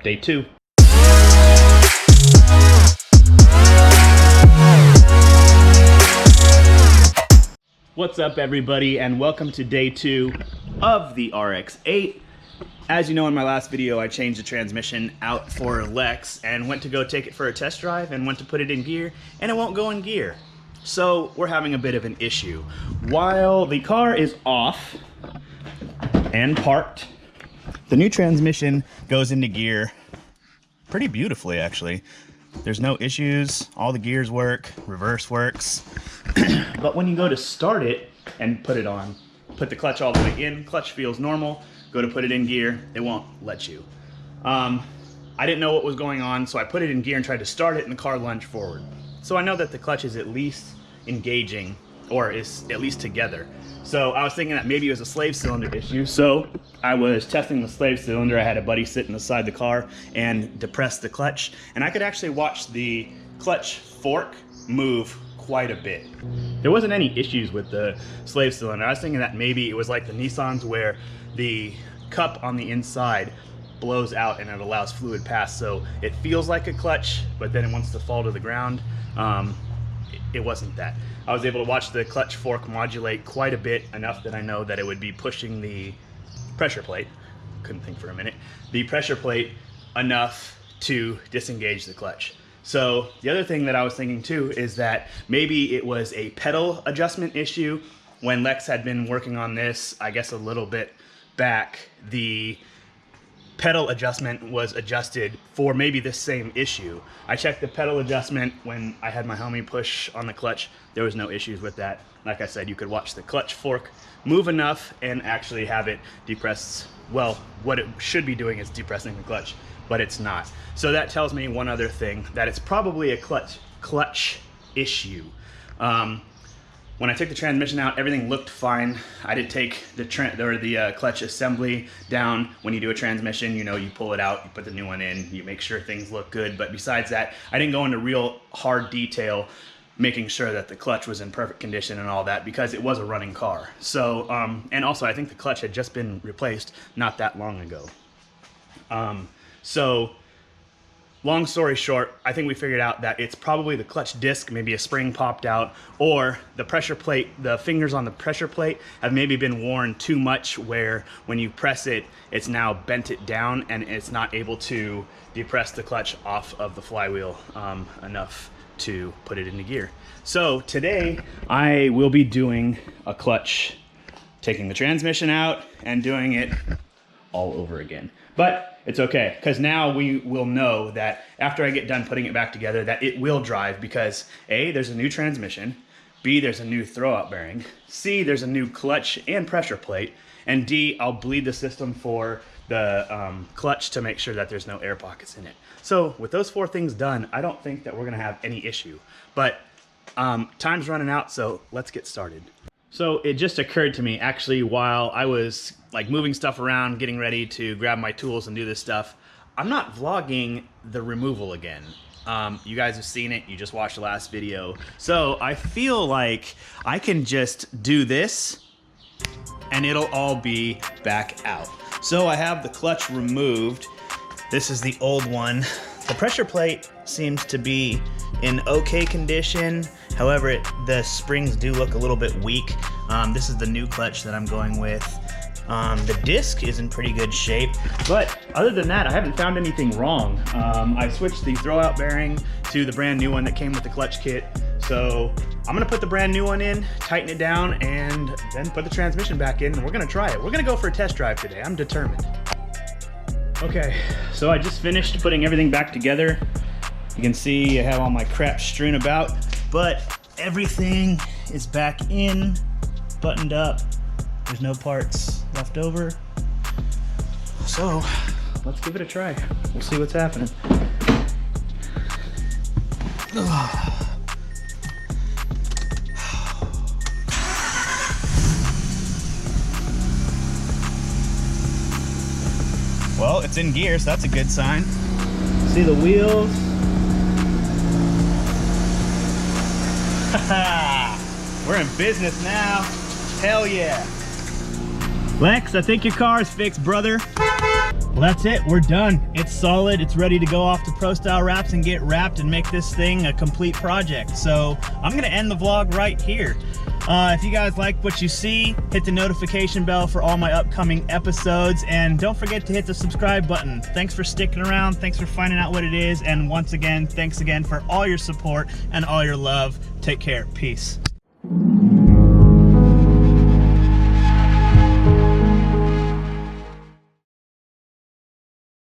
day 2. What's up everybody, and welcome to day 2 of the RX8. As you know, in my last video I changed the transmission out for Lex and went to go take it for a test drive and went to put it in gear and it won't go in gear. So we're having a bit of an issue. While the car is off and parked, the new transmission goes into gear pretty beautifully actually. There's no issues, all the gears work, reverse works. But when you go to start it and put it on, put the clutch all the way in, clutch feels normal, go to put it in gear, it won't let you. I didn't know what was going on, so I put it in gear and tried to start it and the car lunged forward. So I know that the clutch is at least engaging, or is at least together. So I was thinking that maybe it was a slave cylinder issue, so I was testing the slave cylinder. I had a buddy sitting beside the car and depressed the clutch, and I could actually watch the clutch fork move quite a bit. There wasn't any issues with the slave cylinder. I was thinking that maybe it was like the Nissans where the cup on the inside blows out and it allows fluid pass, so it feels like a clutch, but then it wants to fall to the ground. It wasn't that. I was able to watch the clutch fork modulate quite a bit, enough that I know that it would be pushing the pressure plate, couldn't think for a minute, the pressure plate enough to disengage the clutch. So the other thing that I was thinking too is that maybe it was a pedal adjustment issue. When Lex had been working on this, I guess a little bit back, the pedal adjustment was adjusted for maybe this same issue. I checked the pedal adjustment when I had my homie push on the clutch. There was no issues with that. Like I said, you could watch the clutch fork move enough and actually have it depress. Well, what it should be doing is depressing the clutch, but it's not. So that tells me one other thing, that it's probably a clutch issue. When I took the transmission out, everything looked fine. I did take the clutch assembly down. When you do a transmission, you know, you pull it out, you put the new one in, you make sure things look good. But besides that, I didn't go into real hard detail making sure that the clutch was in perfect condition and all that, because it was a running car. So, and also I think the clutch had just been replaced not that long ago. So long story short, I think we figured out that it's probably the clutch disc, maybe a spring popped out, or the pressure plate, the fingers on the pressure plate have maybe been worn too much, where when you press it, it's now bent it down and it's not able to depress the clutch off of the flywheel enough to put it into gear. So today I will be doing a clutch, taking the transmission out and doing it all over again. But it's okay, because now we will know that after I get done putting it back together that it will drive, because A, there's a new transmission, B, there's a new throwout bearing, C, there's a new clutch and pressure plate, and D, I'll bleed the system for the clutch to make sure that there's no air pockets in it. So with those 4 things done, I don't think that we're gonna have any issue. But time's running out, so let's get started. So it just occurred to me, actually, while I was like moving stuff around, getting ready to grab my tools and do this stuff, I'm not vlogging the removal again. You guys have seen it, you just watched the last video. So I feel like I can just do this and it'll all be back out. So I have the clutch removed. This is the old one. The pressure plate seems to be in okay condition. However, the springs do look a little bit weak. This is the new clutch that I'm going with. The disc is in pretty good shape, but other than that, I haven't found anything wrong. I switched the throwout bearing to the brand new one that came with the clutch kit. So I'm gonna put the brand new one in, tighten it down, and then put the transmission back in, and we're gonna try it. We're gonna go for a test drive today. I'm determined. Okay, so I just finished putting everything back together. You can see I have all my crap strewn about, but everything is back in, buttoned up. There's no parts left over. So let's give it a try. We'll see what's happening. Well, it's in gear, so that's a good sign. See the wheels? We're in business now. Hell yeah. Lex, I think your car is fixed, brother. Well, that's it. We're done. It's solid. It's ready to go off to Pro Style Wraps and get wrapped and make this thing a complete project. So I'm going to end the vlog right here. If you guys like what you see, hit the notification bell for all my upcoming episodes, and don't forget to hit the subscribe button. Thanks for sticking around. Thanks for finding out what it is. And once again, thanks again for all your support and all your love. Take care. Peace.